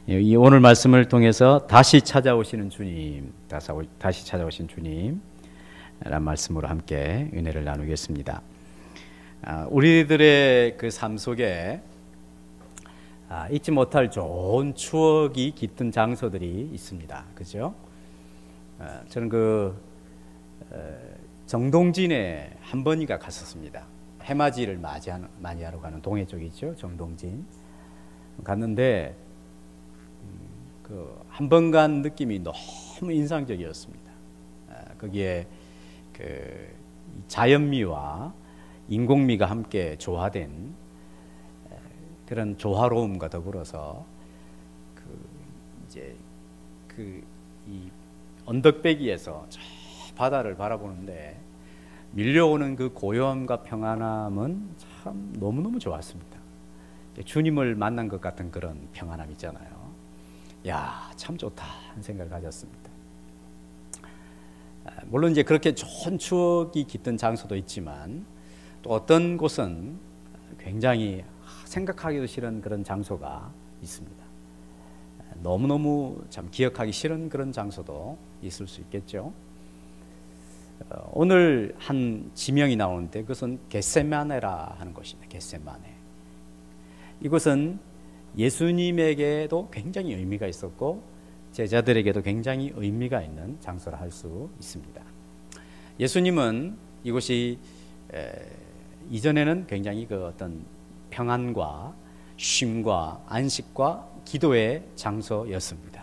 이 오늘 말씀을 통해서 다시 찾아오시는 주님, 다시 찾아오신 주님 라는 말씀으로 함께 은혜를 나누겠습니다. 우리들의 그 삶 속에 잊지 못할 좋은 추억이 깃든 장소들이 있습니다. 그죠? 저는 정동진에 한 번이가 갔었습니다. 해맞이를 맞이하러 가는 동해 쪽이 있죠. 정동진 갔는데 한 번 간 느낌이 너무 인상적이었습니다. 거기에 그 자연미와 인공미가 함께 조화된 그런 조화로움과 더불어서 이 언덕배기에서 저 바다를 바라보는데 밀려오는 그 고요함과 평안함은 참 너무너무 좋았습니다. 주님을 만난 것 같은 그런 평안함 있잖아요. 야, 참 좋다 하는 생각을 가졌습니다. 물론 이제 그렇게 좋은 추억이 깃든 장소도 있지만 또 어떤 곳은 굉장히 생각하기도 싫은 그런 장소가 있습니다. 너무너무 참 기억하기 싫은 그런 장소도 있을 수 있겠죠. 오늘 한 지명이 나오는데 그것은 겟세마네라 하는 곳입니다. 겟세마네. 이곳은 예수님에게도 굉장히 의미가 있었고 제자들에게도 굉장히 의미가 있는 장소라 할 수 있습니다. 예수님은 이곳이 이전에는 굉장히 그 어떤 평안과 쉼과 안식과 기도의 장소였습니다.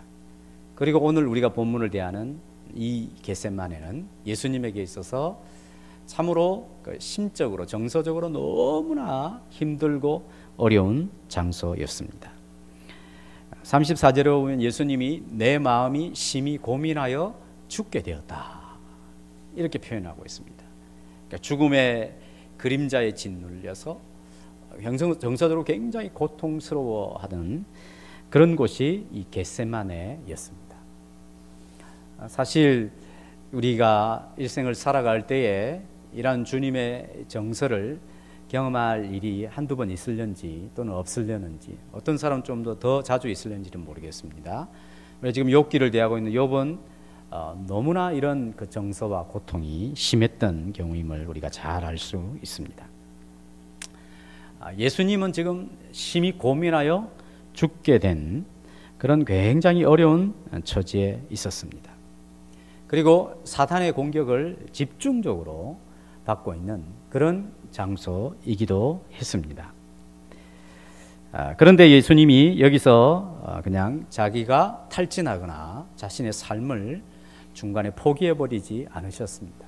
그리고 오늘 우리가 본문을 대하는 이 겟세마네는 예수님에게 있어서 참으로 심적으로 정서적으로 너무나 힘들고 어려운 장소였습니다. 34절에 보면 예수님이 내 마음이 심히 고민하여 죽게 되었다 이렇게 표현하고 있습니다. 그러니까 죽음의 그림자에 짓눌려서 정서적으로 굉장히 고통스러워하던 그런 곳이 이 겟세마네였습니다. 사실 우리가 일생을 살아갈 때에 이러한 주님의 정서를 경험할 일이 한두 번 있을는지 또는 없을려는지 어떤 사람은 좀 더 자주 있을는지는 모르겠습니다. 지금 욥기를 대하고 있는 욥은 너무나 이런 그 정서와 고통이 심했던 경우임을 우리가 잘 알 수 있습니다. 예수님은 지금 심히 고민하여 죽게 된 그런 굉장히 어려운 처지에 있었습니다. 그리고 사탄의 공격을 집중적으로 받고 있는 그런 장소이기도 했습니다. 그런데 예수님이 여기서 그냥 자기가 탈진하거나 자신의 삶을 중간에 포기해버리지 않으셨습니다.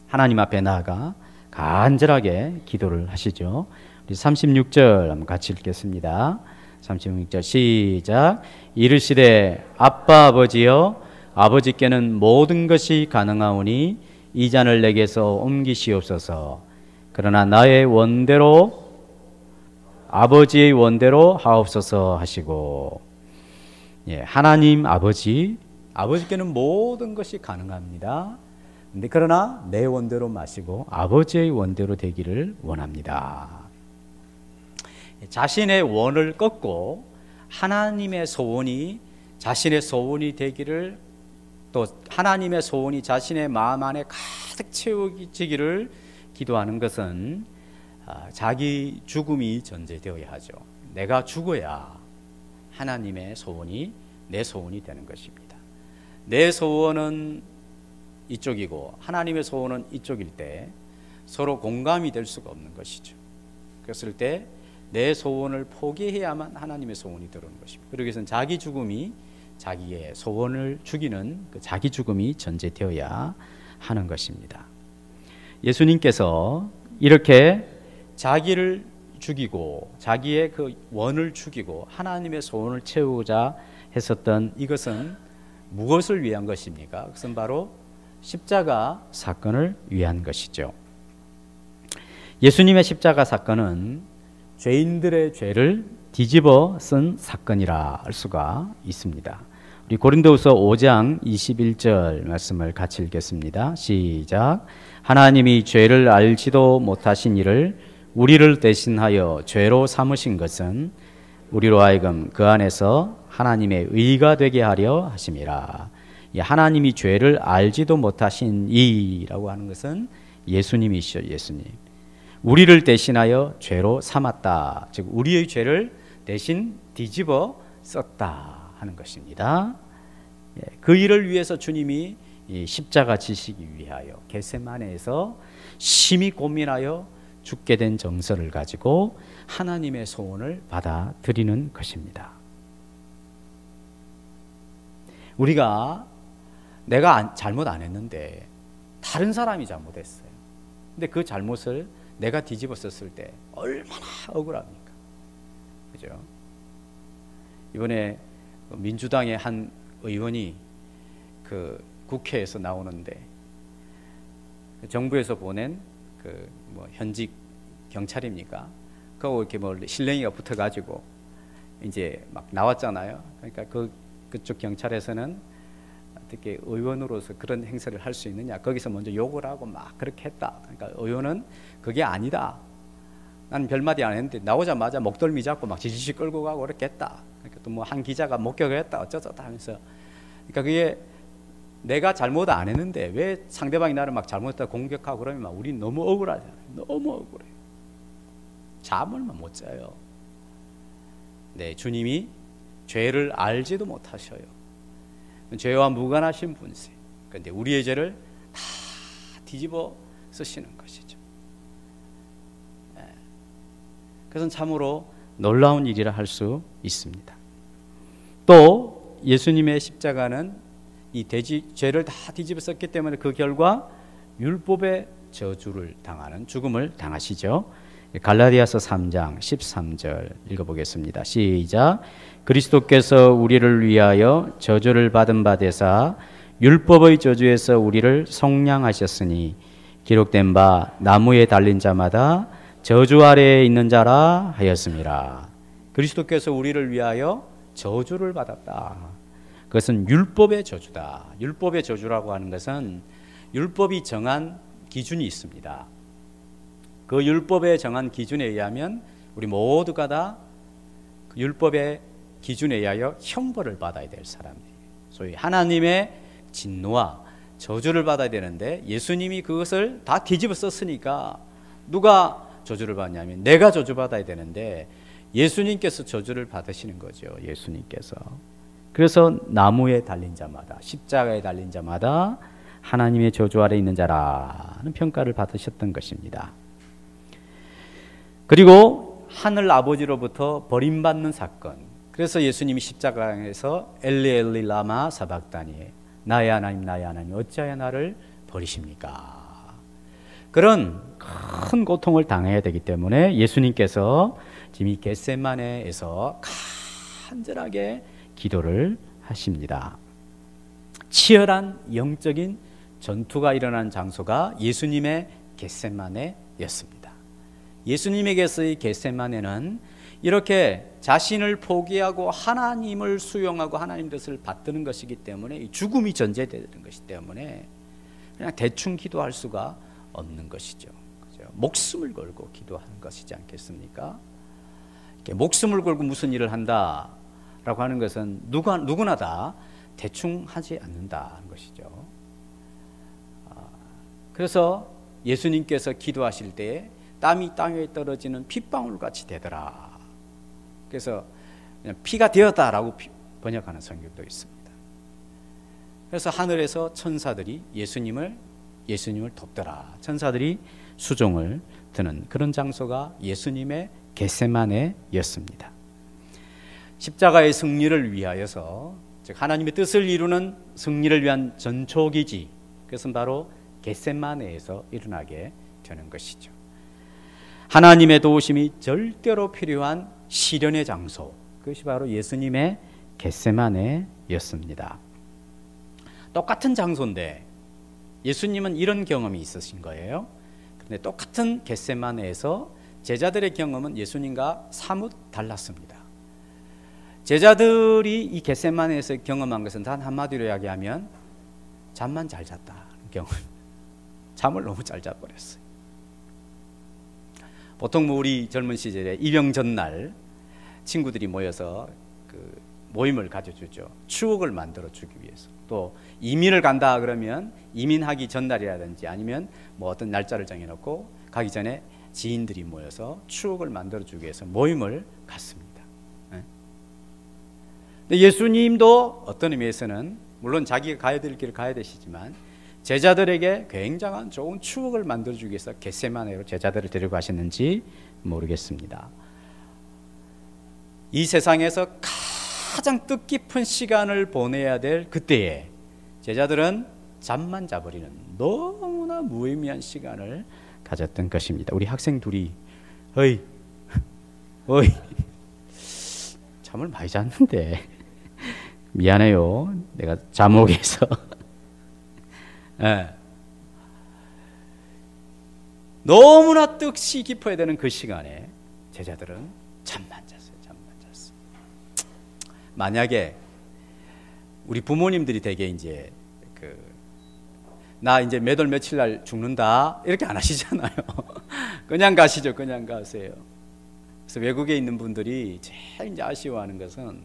하나님 앞에 나아가 간절하게 기도를 하시죠. 우리 36절 한번 같이 읽겠습니다. 36절 시작. 이르시되 아빠 아버지여 아버지께는 모든 것이 가능하오니 이 잔을 내게서 옮기시옵소서. 그러나 나의 원대로 아버지의 원대로 하옵소서 하시고, 하나님 아버지께는 모든 것이 가능합니다. 근데 그러나 내 원대로 마시고 아버지의 원대로 되기를 원합니다. 자신의 원을 꺾고 하나님의 소원이 자신의 소원이 되기를, 또 하나님의 소원이 자신의 마음 안에 가득 채워지기를 기도하는 것은 자기 죽음이 전제되어야 하죠. 내가 죽어야 하나님의 소원이 내 소원이 되는 것입니다. 내 소원은 이쪽이고 하나님의 소원은 이쪽일 때 서로 공감이 될 수가 없는 것이죠. 그랬을 때 내 소원을 포기해야만 하나님의 소원이 들어오는 것입니다. 그러기 위해서는 자기 죽음이, 자기의 소원을 죽이는 그 자기 죽음이 전제되어야 하는 것입니다. 예수님께서 이렇게 자기를 죽이고 자기의 그 원을 죽이고 하나님의 소원을 채우고자 했었던 이것은 무엇을 위한 것입니까? 그것은 바로 십자가 사건을 위한 것이죠. 예수님의 십자가 사건은 죄인들의 죄를 뒤집어 쓴 사건이라 할 수가 있습니다. 우리 고린도후서 5장 21절 말씀을 같이 읽겠습니다. 시작. 하나님이 죄를 알지도 못하신 이를 우리를 대신하여 죄로 삼으신 것은 우리로 하여금 그 안에서 하나님의 의가 되게 하려 하심이라. 이 하나님이 죄를 알지도 못하신 이라고 하는 것은 예수님이시죠. 예수님. 우리를 대신하여 죄로 삼았다. 즉 우리의 죄를 대신 뒤집어 썼다 하는 것입니다. 그 일을 위해서 주님이 이 십자가 지시기 위하여 겟세마네에서 심히 고민하여 죽게 된 정서를 가지고 하나님의 소원을 받아들이는 것입니다. 우리가 내가 잘못 안 했는데 다른 사람이 잘못했어요. 근데 그 잘못을 내가 뒤집어 썼을 때 얼마나 억울합니까? 그죠? 이번에 민주당의 한 의원이 그 국회에서 나오는데 정부에서 보낸 그 뭐 현직 경찰입니까? 그거 이렇게 뭐 실랭이가 붙어가지고 이제 막 나왔잖아요. 그러니까 그쪽 경찰에서는 어떻게 의원으로서 그런 행세를 할 수 있느냐? 거기서 먼저 욕을 하고 막 그렇게 했다. 그러니까 의원은 그게 아니다. 나는 별말이 안 했는데 나오자마자 목덜미 잡고 막 지지직 끌고 가고 그렇게 했다. 그러니까 또 뭐 한 기자가 목격을 했다. 어쩌다 하면서. 그러니까 그게 내가 잘못 안 했는데 왜 상대방이 나를 막 잘못했다 공격하고 그러면 막 우리 너무 억울하잖아요. 너무 억울해. 잠을 못 자요. 네, 주님이 죄를 알지도 못하셔요. 죄와 무관하신 분이세요. 그런데 우리의 죄를 다 뒤집어 쓰시는 것이죠. 네. 그것은 참으로 놀라운 일이라 할 수 있습니다. 또 예수님의 십자가는 이 죄를 다 뒤집어 썼기 때문에 그 결과 율법의 저주를 당하는 죽음을 당하시죠. 갈라디아서 3장 13절 읽어보겠습니다. 시작. 그리스도께서 우리를 위하여 저주를 받은 바 되사 율법의 저주에서 우리를 속량하셨으니 기록된 바 나무에 달린 자마다 저주 아래에 있는 자라 하였습니다. 그리스도께서 우리를 위하여 저주를 받았다. 그것은 율법의 저주다. 율법의 저주라고 하는 것은 율법이 정한 기준이 있습니다. 그 율법에 정한 기준에 의하면 우리 모두가 다 그 율법의 기준에 의하여 형벌을 받아야 될 사람들이에요. 소위 하나님의 진노와 저주를 받아야 되는데 예수님이 그것을 다 뒤집어 썼으니까 누가 저주를 받냐면 내가 저주받아야 되는데 예수님께서 저주를 받으시는 거죠. 예수님께서. 그래서 나무에 달린 자마다, 십자가에 달린 자마다 하나님의 저주 아래 있는 자라는 평가를 받으셨던 것입니다. 그리고 하늘 아버지로부터 버림받는 사건. 그래서 예수님이 십자가에서 엘리 엘리 라마 사박다니, 나의 하나님 나의 하나님 어찌하여 나를 버리십니까? 그런 큰 고통을 당해야 되기 때문에 예수님께서 지금 이 겟세마네에서 간절하게 기도를 하십니다. 치열한 영적인 전투가 일어난 장소가 예수님의 겟세마네였습니다. 예수님에게서의 겟세마네는 이렇게 자신을 포기하고 하나님을 수용하고 하나님 뜻을 받드는 것이기 때문에 죽음이 전제되는 것이기 때문에 그냥 대충 기도할 수가 없는 것이죠. 그죠? 목숨을 걸고 기도하는 것이지 않겠습니까? 이렇게 목숨을 걸고 무슨 일을 한다라고 하는 것은 누구나 다 대충 하지 않는다는 것이죠. 그래서 예수님께서 기도하실 때 땀이 땅에 떨어지는 핏방울 같이 되더라. 그래서 그냥 피가 되었다라고 번역하는 성경도 있습니다. 그래서 하늘에서 천사들이 예수님을 돕더라. 천사들이 수종을 드는 그런 장소가 예수님의 겟세마네였습니다. 십자가의 승리를 위하여서, 즉 하나님의 뜻을 이루는 승리를 위한 전초기지, 그것은 바로 겟세마네에서 일어나게 되는 것이죠. 하나님의 도우심이 절대로 필요한 시련의 장소, 그것이 바로 예수님의 겟세마네였습니다. 똑같은 장소인데 예수님은 이런 경험이 있으신 거예요. 그런데 똑같은 겟세마네에서 제자들의 경험은 예수님과 사뭇 달랐습니다. 제자들이 이 겟세마네에서 경험한 것은 단 한마디로 이야기하면 잠만 잘 잤다는 경험. 잠을 너무 잘 자버렸어요. 보통 우리 젊은 시절에 입영 전날 친구들이 모여서 그 모임을 가져주죠. 추억을 만들어주기 위해서. 또 이민을 간다 그러면 이민하기 전날이라든지 아니면 뭐 어떤 날짜를 정해놓고 가기 전에 지인들이 모여서 추억을 만들어주기 위해서 모임을 갖습니다. 근데 예수님도 어떤 의미에서는 물론 자기가 가야 될 길을 가야 되시지만 제자들에게 굉장한 좋은 추억을 만들어주기 위해서 겟세마네로 제자들을 데리고 가셨는지 모르겠습니다. 이 세상에서 가장 뜻깊은 시간을 보내야 될 그때에 제자들은 잠만 자버리는 너무나 무의미한 시간을 가졌던 것입니다. 우리 학생 둘이 어이 잠을 많이 잤는데 미안해요. 내가 잠오게 해서. 네. 너무나 뜻이 깊어야 되는 그 시간에 제자들은 잠만 잤어요. 만약에 우리 부모님들이 되게 이제 나 이제 몇 월 며칠 날 죽는다 이렇게 안 하시잖아요. 그냥 가시죠. 그냥 가세요. 그래서 외국에 있는 분들이 제일 이제 아쉬워하는 것은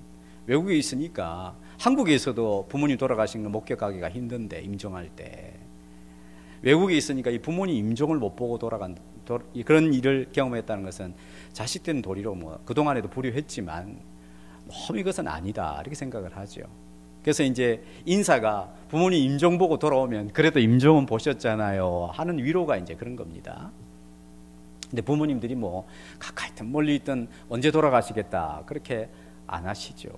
외국에 있으니까 한국에서도 부모님 돌아가신 거 목격하기가 힘든데 임종할 때 외국에 있으니까 이 부모님 임종을 못 보고 돌아간 그런 일을 경험했다는 것은 자식된 도리로 뭐 그동안에도 불효했지만 너무 이것은 아니다 이렇게 생각을 하죠. 그래서 이제 인사가 부모님 임종 보고 돌아오면 그래도 임종은 보셨잖아요 하는 위로가 이제 그런 겁니다. 근데 부모님들이 뭐 가까이 있든 멀리 있든 언제 돌아가시겠다 그렇게 안 하시죠.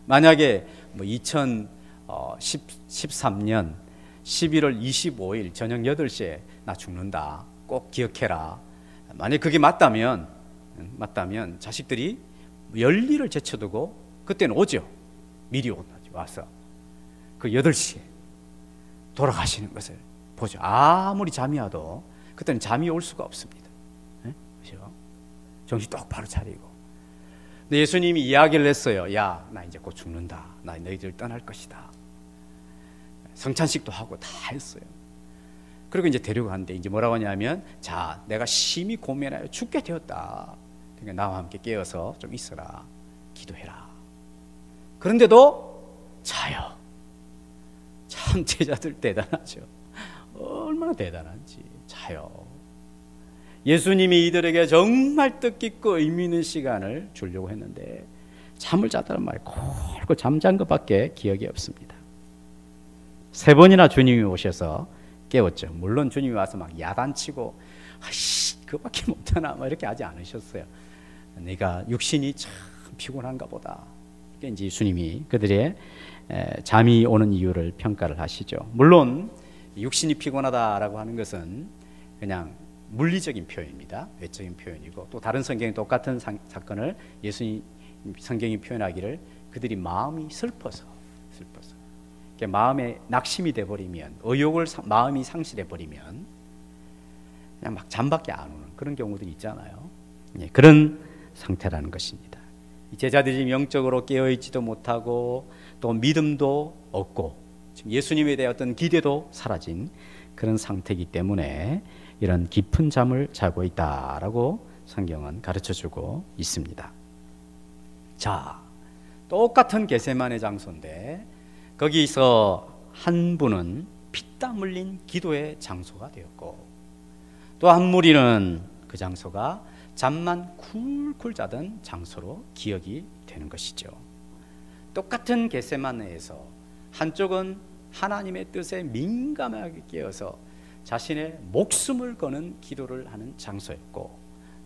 만약에 뭐 2013년 11월 25일 저녁 8시에 나 죽는다 꼭 기억해라. 만약 그게 맞다면 자식들이 열일을 제쳐두고 그때는 오죠. 미리 와서 그 8시에 돌아가시는 것을 보죠. 아무리 잠이 와도 그때는 잠이 올 수가 없습니다. 그렇죠? 정신 똑바로 차리고. 근데 예수님이 이야기를 했어요. 야, 나 이제 곧 죽는다. 나 너희들 떠날 것이다. 성찬식도 하고 다 했어요. 그리고 이제 데려가는데 이제 뭐라고 하냐면 자, 내가 심히 고민하여 죽게 되었다. 그러니까 나와 함께 깨어서 좀 있어라. 기도해라. 그런데도 자요. 참 제자들 대단하죠. 얼마나 대단한지 자요. 예수님이 이들에게 정말 뜻깊고 의미 있는 시간을 주려고 했는데 잠을 자다는 말이 콜콜 잠잔 것밖에 기억이 없습니다. 3번이나 주님이 오셔서 깨웠죠. 물론 주님이 와서 막 야단치고 그거밖에 못하나 막 이렇게 하지 않으셨어요. 내가 육신이 참 피곤한가 보다. 이제 예수님이 그들의 잠이 오는 이유를 평가를 하시죠. 물론 육신이 피곤하다라고 하는 것은 그냥 물리적인 표현입니다. 외적인 표현이고 또 다른 성경이 똑같은 사건을 예수님 성경이 표현하기를 그들이 마음이 슬퍼서 마음에 낙심이 돼버리면 의욕을 마음이 상실해버리면 그냥 막 잠밖에 안 오는 그런 경우들이 있잖아요. 그런 상태라는 것입니다. 제자들이 영적으로 깨어있지도 못하고 또 믿음도 없고 지금 예수님에 대한 어떤 기대도 사라진 그런 상태이기 때문에 이런 깊은 잠을 자고 있다라고 성경은 가르쳐주고 있습니다. 자, 똑같은 겟세마네 장소인데 거기서 한 분은 피땀 흘린 기도의 장소가 되었고 또 한 무리는 그 장소가 잠만 쿨쿨 자던 장소로 기억이 되는 것이죠. 똑같은 겟세마네에서 한쪽은 하나님의 뜻에 민감하게 깨어서 자신의 목숨을 거는 기도를 하는 장소였고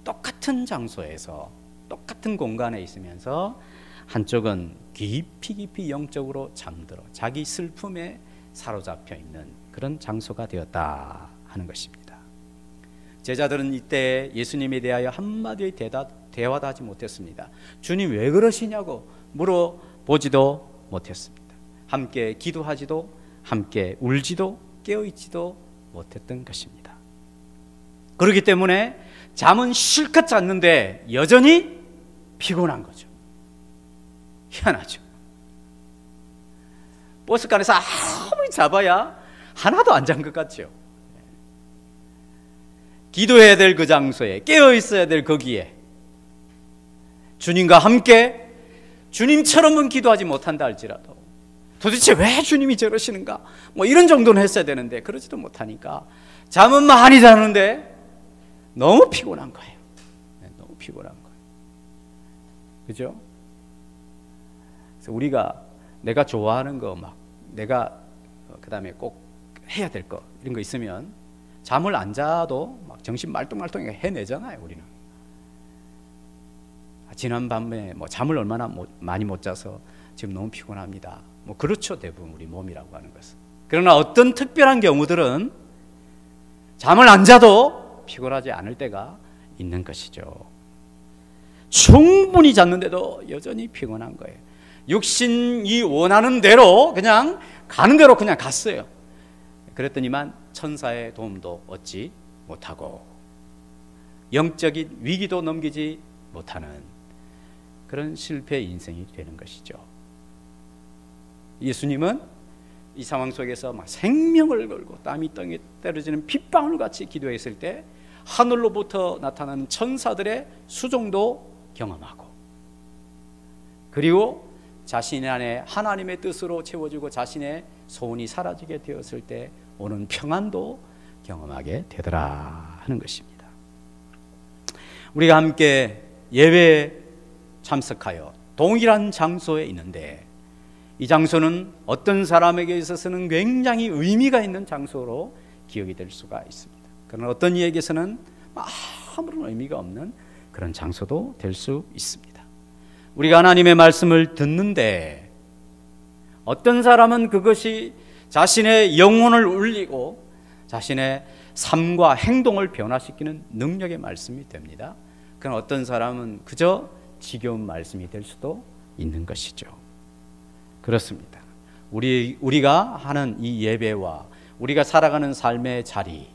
똑같은 장소에서 똑같은 공간에 있으면서 한쪽은 깊이 영적으로 잠들어 자기 슬픔에 사로잡혀 있는 그런 장소가 되었다 하는 것입니다. 제자들은 이때 예수님에 대하여 한마디의 대화도 하지 못했습니다. 주님 왜 그러시냐고 물어보지도 못했습니다. 함께 기도하지도 함께 울지도 깨어있지도 못했던 것입니다. 그렇기 때문에 잠은 실컷 잤는데 여전히 피곤한 거죠. 희한하죠. 버스간에서 아무리 잡아야 하나도 안 잔 것 같죠. 기도해야 될 그 장소에 깨어 있어야 될 거기에 주님과 함께 주님처럼은 기도하지 못한다 할지라도 도대체 왜 주님이 저러시는가 뭐 이런 정도는 했어야 되는데 그러지도 못하니까 잠은 많이 자는데 너무 피곤한 거예요. 너무 피곤한 거예요. 그죠? 그래서 우리가 내가 좋아하는 거 막 내가 그 다음에 꼭 해야 될 거 이런 거 있으면 잠을 안 자도 막 정신 말똥말똥하게 해내잖아요. 우리는 지난 밤에 뭐 잠을 얼마나 많이 못 자서 지금 너무 피곤합니다. 뭐 그렇죠. 대부분 우리 몸이라고 하는 것은. 그러나 어떤 특별한 경우들은 잠을 안 자도 피곤하지 않을 때가 있는 것이죠. 충분히 잤는데도 여전히 피곤한 거예요. 육신이 원하는 대로 그냥 가는 대로 그냥 갔어요. 그랬더니만 천사의 도움도 얻지 못하고 영적인 위기도 넘기지 못하는 그런 실패 인생이 되는 것이죠. 예수님은 이 상황 속에서 막 생명을 걸고 땀이 땅에 떨어지는 핏방울 같이 기도했을 때 하늘로부터 나타나는 천사들의 수종도 경험하고 그리고 자신 안에 하나님의 뜻으로 채워지고 자신의 소원이 사라지게 되었을 때 오는 평안도 경험하게 되더라 하는 것입니다. 우리가 함께 예배에 참석하여 동일한 장소에 있는데 이 장소는 어떤 사람에게 있어서는 굉장히 의미가 있는 장소로 기억이 될 수가 있습니다. 그러나 어떤 이에게서는 아무런 의미가 없는 그런 장소도 될 수 있습니다. 우리가 하나님의 말씀을 듣는데 어떤 사람은 그것이 자신의 영혼을 울리고 자신의 삶과 행동을 변화시키는 능력의 말씀이 됩니다. 그러나 어떤 사람은 그저 지겨운 말씀이 될 수도 있는 것이죠. 그렇습니다. 우리가 하는 이 예배와 우리가 살아가는 삶의 자리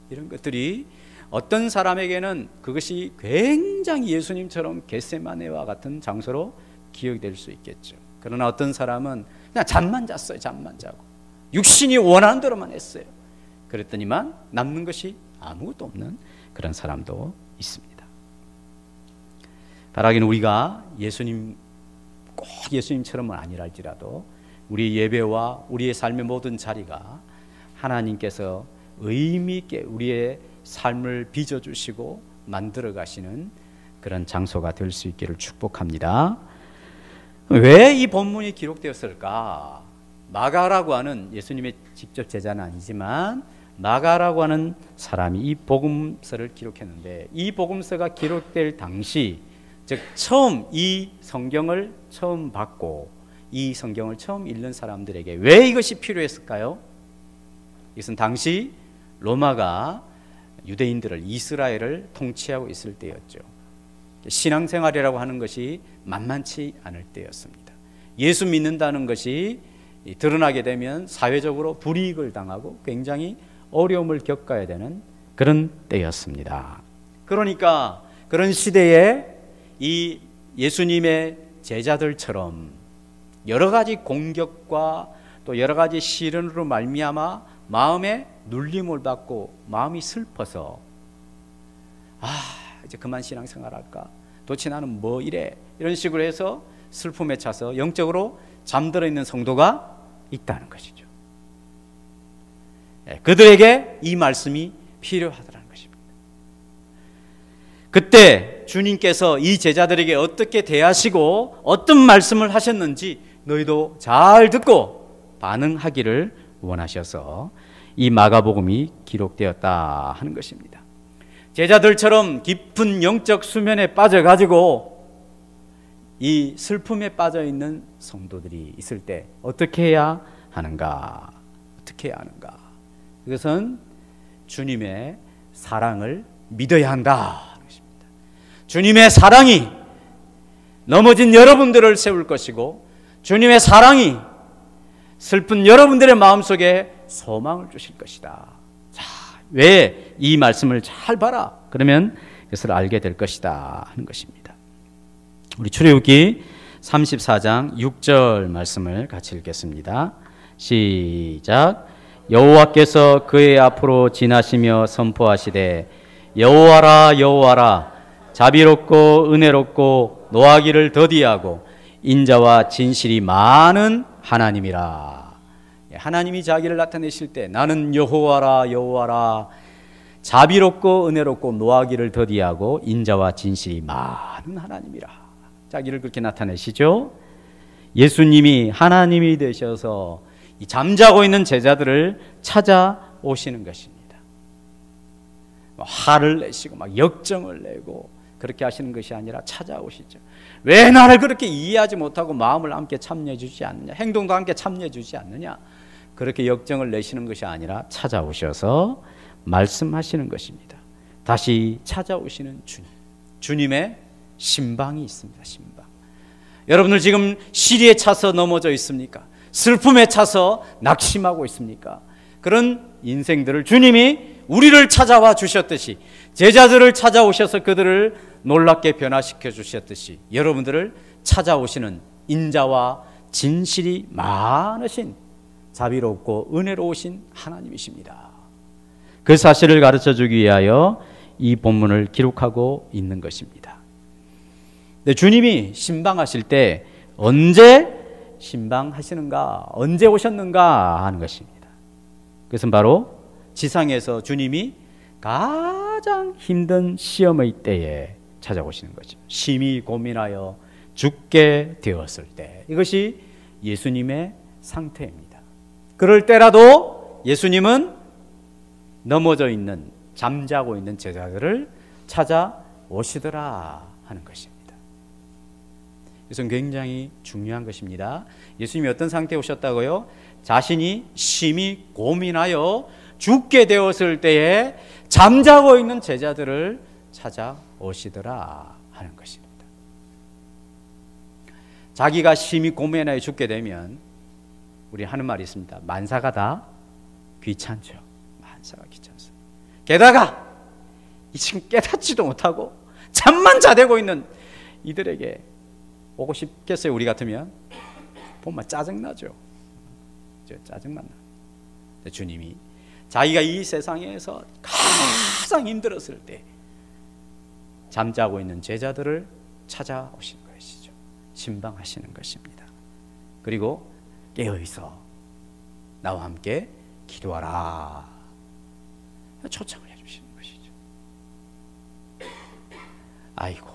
이런 것들이 어떤 사람에게는 그것이 굉장히 예수님처럼 겟세마네와 같은 장소로 기억이 될 수 있겠죠. 그러나 어떤 사람은 그냥 잠만 잤어요. 잠만 자고 육신이 원하는 대로만 했어요. 그랬더니만 남는 것이 아무것도 없는 그런 사람도 있습니다. 바라기는 우리가 꼭 예수님처럼은 아니랄지라도 우리 예배와 우리의 삶의 모든 자리가 하나님께서 의미 있게 우리의 삶을 빚어주시고 만들어 가시는 그런 장소가 될 수 있기를 축복합니다. 왜 이 본문이 기록되었을까? 마가라고 하는 예수님의 직접 제자는 아니지만 마가라고 하는 사람이 이 복음서를 기록했는데 이 복음서가 기록될 당시 즉 처음 이 성경을 처음 받고 이 성경을 처음 읽는 사람들에게 왜 이것이 필요했을까요? 이것은 당시 로마가 유대인들을 이스라엘을 통치하고 있을 때였죠. 신앙생활이라고 하는 것이 만만치 않을 때였습니다. 예수 믿는다는 것이 드러나게 되면 사회적으로 불이익을 당하고 굉장히 어려움을 겪어야 되는 그런 때였습니다. 그러니까 그런 시대에 이 예수님의 제자들처럼 여러 가지 공격과 또 여러 가지 시련으로 말미암아 마음에 눌림을 받고 마음이 슬퍼서 이제 그만 신앙생활할까? 도대체 나는 뭐 이래? 이런 식으로 해서 슬픔에 차서 영적으로 잠들어 있는 성도가 있다는 것이죠. 그들에게 이 말씀이 필요하다는 것입니다. 그때 주님께서 이 제자들에게 어떻게 대하시고 어떤 말씀을 하셨는지 너희도 잘 듣고 반응하기를 원하셔서 이 마가복음이 기록되었다 하는 것입니다. 제자들처럼 깊은 영적 수면에 빠져가지고 이 슬픔에 빠져있는 성도들이 있을 때 어떻게 해야 하는가? 어떻게 해야 하는가? 그것은 주님의 사랑을 믿어야 한다. 주님의 사랑이 넘어진 여러분들을 세울 것이고 주님의 사랑이 슬픈 여러분들의 마음속에 소망을 주실 것이다. 자, 왜 이 말씀을 잘 봐라. 그러면 그것을 알게 될 것이다 하는 것입니다. 우리 출애굽기 34장 6절 말씀을 같이 읽겠습니다. 시작. 여호와께서 그의 앞으로 지나시며 선포하시되 여호와라 여호와라 자비롭고 은혜롭고 노하기를 더디하고 인자와 진실이 많은 하나님이라. 하나님이 자기를 나타내실 때 나는 여호와라 여호와라, 자비롭고 은혜롭고 노하기를 더디하고 인자와 진실이 많은 하나님이라. 자기를 그렇게 나타내시죠. 예수님이 하나님이 되셔서 이 잠자고 있는 제자들을 찾아오시는 것입니다. 화를 내시고 막 역정을 내고 그렇게 하시는 것이 아니라 찾아오시죠. 왜 나를 그렇게 이해하지 못하고 마음을 함께 참여해 주지 않느냐, 행동도 함께 참여해 주지 않느냐, 그렇게 역정을 내시는 것이 아니라 찾아오셔서 말씀하시는 것입니다. 다시 찾아오시는 주님, 주님의 신방이 있습니다. 신방. 여러분들 지금 시리에 차서 넘어져 있습니까? 슬픔에 차서 낙심하고 있습니까? 그런 인생들을 주님이 우리를 찾아와 주셨듯이, 제자들을 찾아오셔서 그들을 놀랍게 변화시켜 주셨듯이 여러분들을 찾아오시는 인자와 진실이 많으신 자비롭고 은혜로우신 하나님이십니다. 그 사실을 가르쳐 주기 위하여 이 본문을 기록하고 있는 것입니다. 근데 주님이 신방하실 때 언제 신방하시는가, 언제 오셨는가 하는 것입니다. 그것은 바로 지상에서 주님이 가장 힘든 시험의 때에 찾아오시는 거죠. 심히 고민하여 죽게 되었을 때, 이것이 예수님의 상태입니다. 그럴 때라도 예수님은 넘어져 있는, 잠자고 있는 제자들을 찾아오시더라 하는 것입니다. 이것은 굉장히 중요한 것입니다. 예수님이 어떤 상태에 오셨다고요? 자신이 심히 고민하여 죽게 되었을 때에 잠자고 있는 제자들을 찾아오시더라 하는 것입니다. 자기가 심히 고민하여 죽게 되면 우리 하는 말이 있습니다. 만사가 다 귀찮죠. 만사가 귀찮습니다. 게다가 지금 깨닫지도 못하고 잠만 자대고 있는 이들에게 오고 싶겠어요? 우리 같으면 보면 짜증나죠. 짜증만 나. 주님이 자기가 이 세상에서 가장 힘들었을 때 잠자고 있는 제자들을 찾아오신 것이죠. 신방하시는 것입니다. 그리고 깨어있어 나와 함께 기도하라 초청을 해주시는 것이죠. 아이고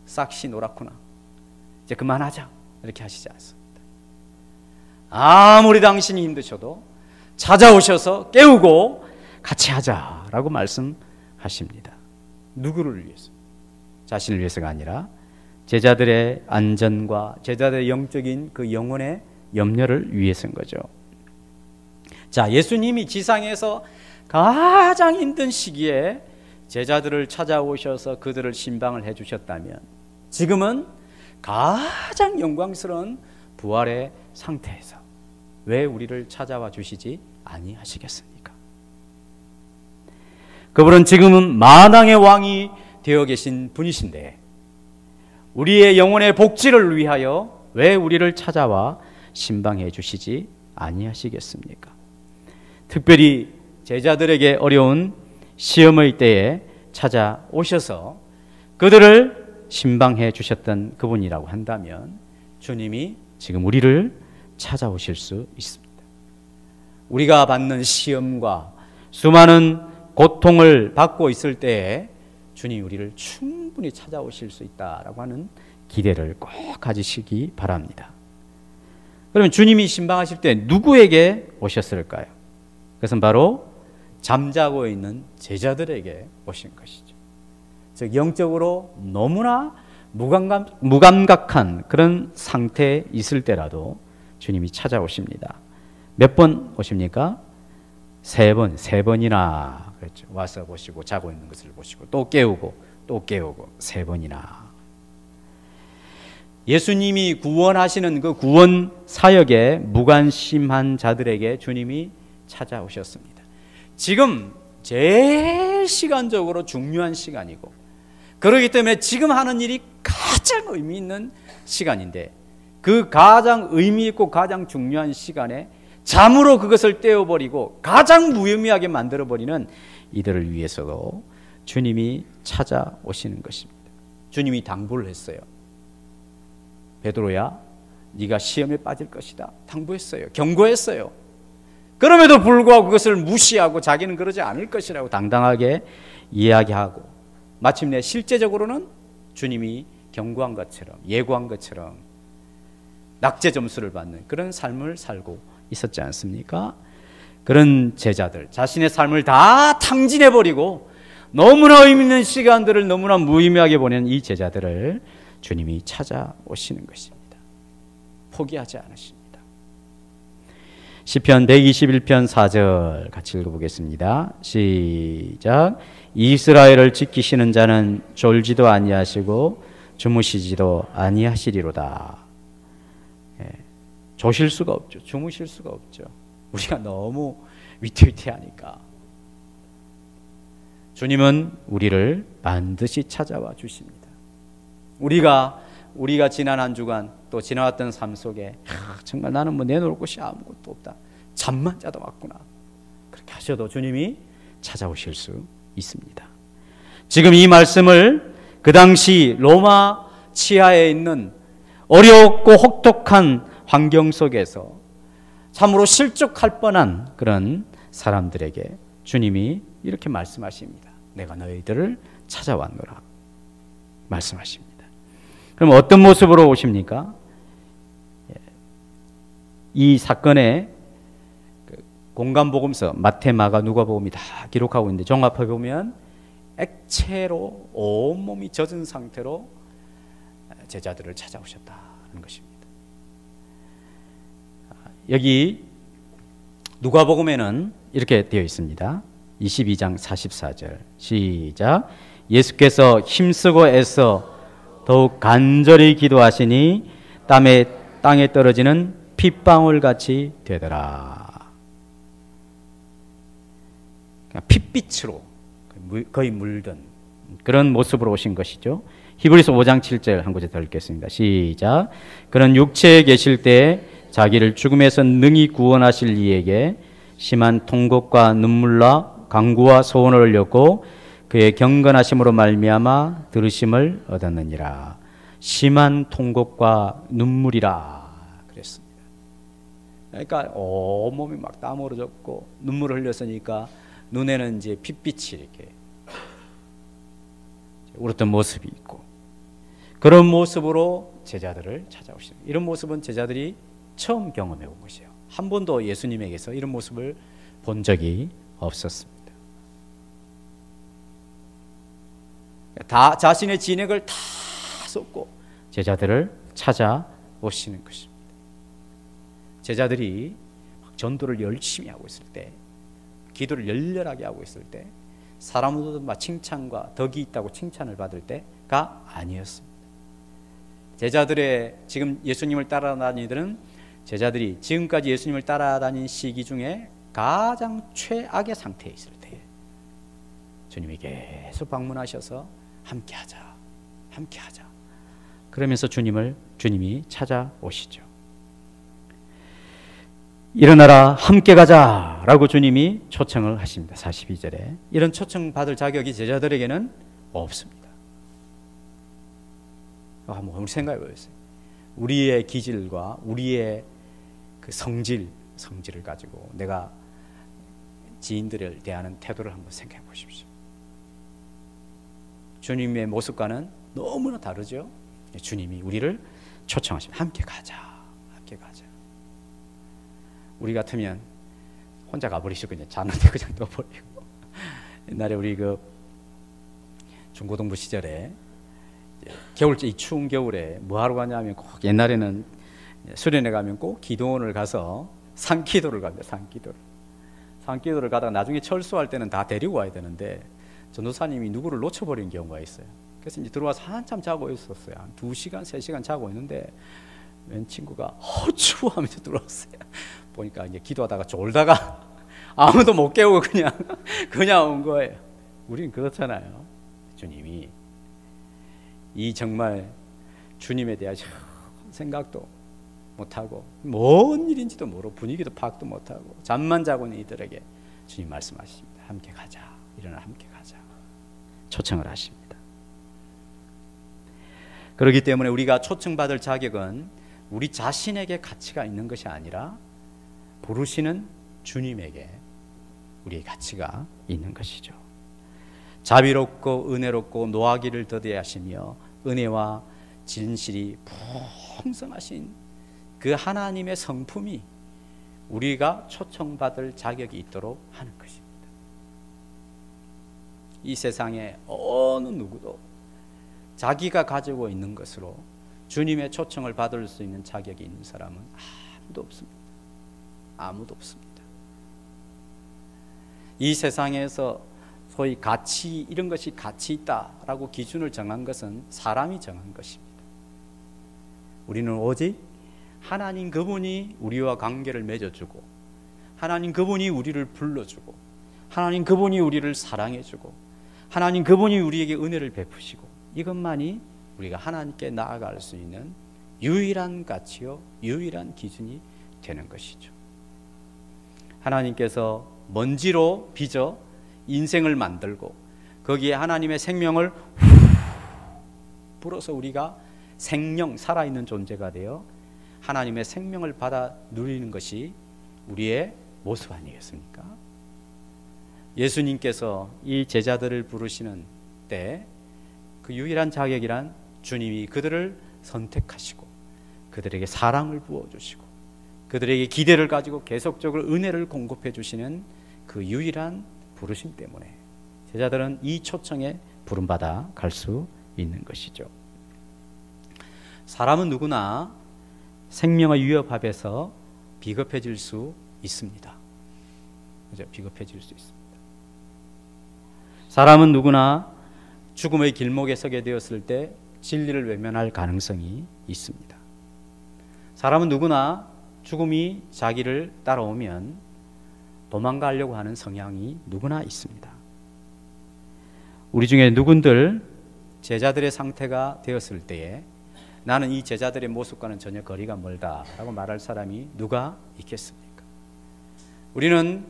싹시 노랗구나, 이제 그만하자, 이렇게 하시지 않습니다. 아무리 당신이 힘드셔도 찾아오셔서 깨우고 같이 하자라고 말씀하십니다. 누구를 위해서? 자신을 위해서가 아니라 제자들의 안전과 제자들의 영적인 그 영혼의 염려를 위해서인 거죠. 자, 예수님이 지상에서 가장 힘든 시기에 제자들을 찾아오셔서 그들을 신방을 해주셨다면 지금은 가장 영광스러운 부활의 상태에서 왜 우리를 찾아와 주시지 아니하시겠습니까? 그분은 지금은 만왕의 왕이 되어 계신 분이신데 우리의 영혼의 복지를 위하여 왜 우리를 찾아와 신방해 주시지 아니하시겠습니까? 특별히 제자들에게 어려운 시험의 때에 찾아오셔서 그들을 신방해 주셨던 그분이라고 한다면 주님이 지금 우리를 찾아오실 수 있습니다. 우리가 받는 시험과 수많은 고통을 받고 있을 때에 주님이 우리를 충분히 찾아오실 수 있다라고 하는 기대를 꼭 가지시기 바랍니다. 그러면 주님이 신방하실 때 누구에게 오셨을까요? 그것은 바로 잠자고 있는 제자들에게 오신 것이죠. 즉 영적으로 너무나 무감각한 그런 상태에 있을 때라도 주님이 찾아오십니다. 몇 번 오십니까? 세 번이나 그랬죠. 와서 보시고 자고 있는 것을 보시고 또 깨우고 세 번이나. 예수님이 구원하시는 그 구원 사역에 무관심한 자들에게 주님이 찾아오셨습니다. 지금 제일 시간적으로 중요한 시간이고 그렇기 때문에 지금 하는 일이 가장 의미 있는 시간인데 그 가장 의미 있고 가장 중요한 시간에 잠으로 그것을 떼어버리고 가장 무의미하게 만들어버리는 이들을 위해서도 주님이 찾아오시는 것입니다. 주님이 당부를 했어요. 베드로야, 네가 시험에 빠질 것이다 당부했어요. 경고했어요. 그럼에도 불구하고 그것을 무시하고 자기는 그러지 않을 것이라고 당당하게 이야기하고, 마침내 실제적으로는 주님이 경고한 것처럼, 예고한 것처럼 낙제 점수를 받는 그런 삶을 살고 있었지 않습니까? 그런 제자들, 자신의 삶을 다 탕진해버리고 너무나 의미 있는 시간들을 너무나 무의미하게 보낸 이 제자들을 주님이 찾아오시는 것입니다. 포기하지 않으십니다. 시편 121편 4절 같이 읽어보겠습니다. 시작. 이스라엘을 지키시는 자는 졸지도 아니하시고 주무시지도 아니하시리로다. 조실 수가 없죠. 주무실 수가 없죠. 우리가 너무 위태위태하니까. 주님은 우리를 반드시 찾아와 주십니다. 우리가 지난 한 주간 또 지나왔던 삶 속에 정말 나는 뭐 내놓을 곳이 아무것도 없다, 잠만 자다 왔구나, 그렇게 하셔도 주님이 찾아오실 수 있습니다. 지금 이 말씀을 그 당시 로마 치하에 있는 어렵고 혹독한 환경 속에서 참으로 실족할 뻔한 그런 사람들에게 주님이 이렇게 말씀하십니다. 내가 너희들을 찾아왔노라 말씀하십니다. 그럼 어떤 모습으로 오십니까? 이 사건의 공간복음서 마태, 마가, 누가복음이 다 기록하고 있는데 종합해 보면 액체로 온몸이 젖은 상태로 제자들을 찾아오셨다는 것입니다. 여기 누가복음에는 이렇게 되어 있습니다. 22장 44절 시작. 예수께서 힘쓰고 애써 더욱 간절히 기도하시니 땀에 땅에 떨어지는 핏방울같이 되더라. 핏빛으로 거의 물든 그런 모습으로 오신 것이죠. 히브리서 5장 7절 한 구절 더 읽겠습니다. 시작. 그는 육체에 계실 때 자기를 죽음에서 능히 구원하실 이에게 심한 통곡과 눈물과 간구와 소원을 흘렸고 그의 경건하심으로 말미암아 들으심을 얻었느니라. 심한 통곡과 눈물이라 그랬습니다. 그러니까 온몸이 막 땀 흘러졌고 눈물을 흘렸으니까 눈에는 이제 핏빛이 이렇게 울었던 모습이 있고, 그런 모습으로 제자들을 찾아오시는, 이런 모습은 제자들이 처음 경험해 본 것이에요. 한 번도 예수님에게서 이런 모습을 본 적이 없었습니다. 다 자신의 진액을 다 쏟고 제자들을 찾아오시는 것입니다. 제자들이 전도를 열심히 하고 있을 때, 기도를 열렬하게 하고 있을 때, 사람들도 칭찬과 덕이 있다고 칭찬을 받을 때가 아니었습니다. 제자들의 지금 예수님을 따라다니들은 제자들이 지금까지 예수님을 따라다닌 시기 중에 가장 최악의 상태에 있을 때 주님이 계속 방문하셔서 함께하자, 함께하자 그러면서 주님이 찾아오시죠. 일어나라 함께 가자라고 주님이 초청을 하십니다. 42절에 이런 초청 받을 자격이 제자들에게는 없습니다. 한번 우리 생각해 보세요. 우리의 기질과 우리의 그 성질을 가지고 내가 지인들을 대하는 태도를 한번 생각해 보십시오. 주님의 모습과는 너무나 다르죠. 주님이 우리를 초청하십니다. 함께 가자, 함께 가자. 우리 같으면 혼자 가버리시고 그냥 자는데 그냥 둬버리고. 옛날에 우리 그 중고등부 시절에 겨울째 이 추운 겨울에 뭐 하러 가냐면 꼭 옛날에는 수련회 가면 꼭 기도원을 가서 산기도를 갑니다. 산기도를 가다가 나중에 철수할 때는 다 데리고 와야 되는데 전도사님이 누구를 놓쳐버린 경우가 있어요. 그래서 이제 들어와서 한참 자고 있었어요. 한 2시간, 3시간 자고 있는데 웬 친구가 추워 하면서 들어왔어요. 보니까 이제 기도하다가 졸다가 아무도 못 깨우고 그냥 온 거예요. 우리는 그렇잖아요. 주님이 이 정말 주님에 대한 생각도 못하고 뭔 일인지도 모르고 분위기도 파악도 못하고 잠만 자고 있는 이들에게 주님 말씀하십니다. 함께 가자, 일어나 함께 가자 초청을 하십니다. 그렇기 때문에 우리가 초청받을 자격은 우리 자신에게 가치가 있는 것이 아니라 부르시는 주님에게 우리의 가치가 있는 것이죠. 자비롭고 은혜롭고 노하기를 더디하시며 은혜와 진실이 풍성하신 그 하나님의 성품이 우리가 초청받을 자격이 있도록 하는 것입니다. 이 세상에 어느 누구도 자기가 가지고 있는 것으로 주님의 초청을 받을 수 있는 자격이 있는 사람은 아무도 없습니다. 아무도 없습니다. 이 세상에서 소위 가치, 이런 것이 가치 있다라고 기준을 정한 것은 사람이 정한 것입니다. 우리는 오직 하나님 그분이 우리와 관계를 맺어주고, 하나님 그분이 우리를 불러주고, 하나님 그분이 우리를 사랑해주고, 하나님 그분이 우리에게 은혜를 베푸시고, 이것만이 우리가 하나님께 나아갈 수 있는 유일한 가치요, 유일한 기준이 되는 것이죠. 하나님께서 먼지로 빚어 인생을 만들고 거기에 하나님의 생명을 불어서 우리가 생명, 살아있는 존재가 되어 하나님의 생명을 받아 누리는 것이 우리의 모습 아니겠습니까? 예수님께서 이 제자들을 부르시는 때 그 유일한 자격이란 주님이 그들을 선택하시고 그들에게 사랑을 부어주시고 그들에게 기대를 가지고 계속적으로 은혜를 공급해 주시는 그 유일한 부르심 때문에 제자들은 이 초청에 부름받아 갈 수 있는 것이죠. 사람은 누구나 생명의 위협 앞에서 비겁해질 수 있습니다. 그죠? 비겁해질 수 있습니다. 사람은 누구나 죽음의 길목에 서게 되었을 때 진리를 외면할 가능성이 있습니다. 사람은 누구나 죽음이 자기를 따라오면 도망가려고 하는 성향이 누구나 있습니다. 우리 중에 누군들 제자들의 상태가 되었을 때에 나는 이 제자들의 모습과는 전혀 거리가 멀다라고 말할 사람이 누가 있겠습니까? 우리는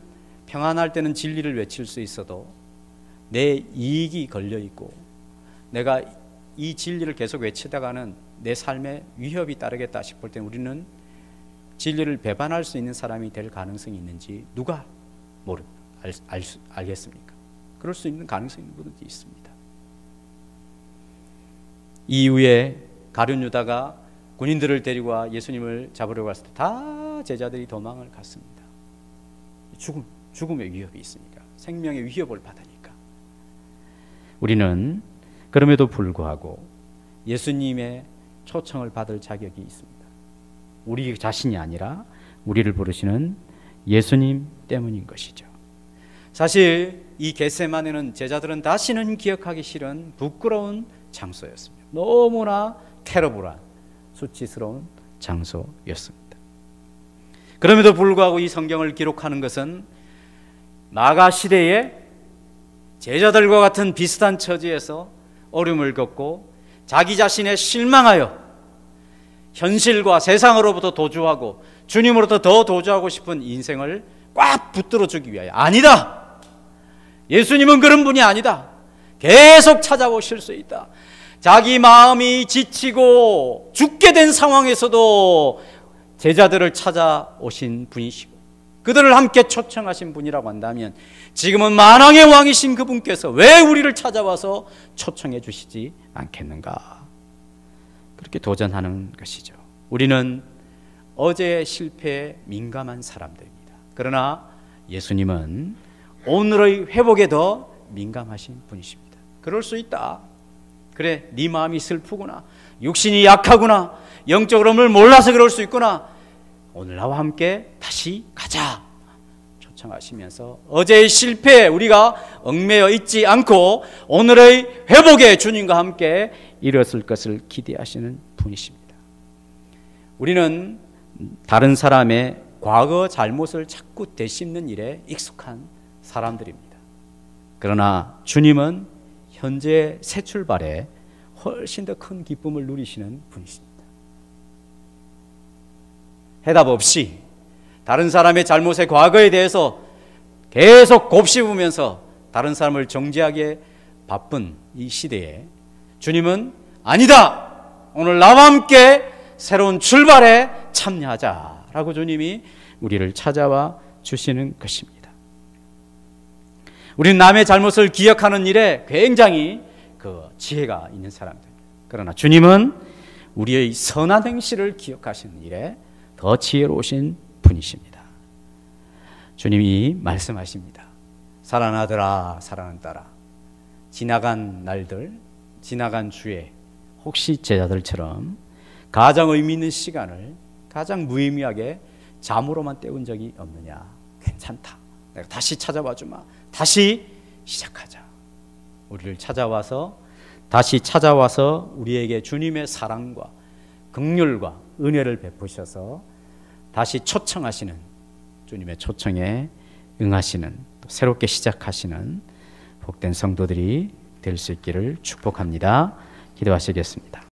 평안할 때는 진리를 외칠 수 있어도 내 이익이 걸려있고 내가 이 진리를 계속 외치다가는 내 삶에 위협이 따르겠다 싶을 때 우리는 진리를 배반할 수 있는 사람이 될 가능성이 있는지 누가 알겠습니까? 그럴 수 있는 가능성이 누구든지 있습니다. 이후에 가룟 유다가 군인들을 데리고 와 예수님을 잡으려고 했을 때 다 제자들이 도망을 갔습니다. 죽음의 위협이 있으니까, 생명의 위협을 받으니까. 우리는 그럼에도 불구하고 예수님의 초청을 받을 자격이 있습니다. 우리 자신이 아니라 우리를 부르시는 예수님 때문인 것이죠. 사실 이 겟세마네는 제자들은 다시는 기억하기 싫은 부끄러운 장소였습니다. 너무나 테러블한 수치스러운 장소였습니다. 그럼에도 불구하고 이 성경을 기록하는 것은 마가 시대에 제자들과 같은 비슷한 처지에서 어려움을 겪고 자기 자신에 실망하여 현실과 세상으로부터 도주하고 주님으로부터 더 도주하고 싶은 인생을 꽉 붙들어 주기 위하여, 아니다, 예수님은 그런 분이 아니다, 계속 찾아오실 수 있다, 자기 마음이 지치고 죽게 된 상황에서도 제자들을 찾아오신 분이시고 그들을 함께 초청하신 분이라고 한다면 지금은 만왕의 왕이신 그분께서 왜 우리를 찾아와서 초청해 주시지 않겠는가? 그렇게 도전하는 것이죠. 우리는 어제의 실패에 민감한 사람들입니다. 그러나 예수님은 오늘의 회복에 더 민감하신 분이십니다. 그럴 수 있다. 그래, 네 마음이 슬프구나, 육신이 약하구나, 영적으로를 몰라서 그럴 수 있구나, 오늘 나와 함께 다시 가자 초청하시면서 어제의 실패에 우리가 얽매여 있지 않고 오늘의 회복에 주님과 함께 이뤘을 것을 기대하시는 분이십니다. 우리는 다른 사람의 과거 잘못을 자꾸 되씹는 일에 익숙한 사람들입니다. 그러나 주님은 현재의 새 출발에 훨씬 더 큰 기쁨을 누리시는 분이십니다. 해답 없이 다른 사람의 잘못의 과거에 대해서 계속 곱씹으면서 다른 사람을 정죄하기에 바쁜 이 시대에 주님은 아니다, 오늘 나와 함께 새로운 출발에 참여하자라고 주님이 우리를 찾아와 주시는 것입니다. 우리는 남의 잘못을 기억하는 일에 굉장히 지혜가 있는 사람들입니다. 그러나 주님은 우리의 선한 행실을 기억하시는 일에 더 지혜로우신 분이십니다. 주님이 말씀하십니다. 사랑하는 아들아, 사랑하는 딸아, 지나간 날들, 지나간 주에 혹시 제자들처럼 가장 의미 있는 시간을 가장 무의미하게 잠으로만 때운 적이 없느냐? 괜찮다. 내가 다시 찾아와 주마. 다시 시작하자. 우리를 다시 찾아와서 우리에게 주님의 사랑과 긍휼과 은혜를 베푸셔서 다시 초청하시는, 주님의 초청에 응하시는, 또 새롭게 시작하시는 복된 성도들이 될 수 있기를 축복합니다. 기도하시겠습니다.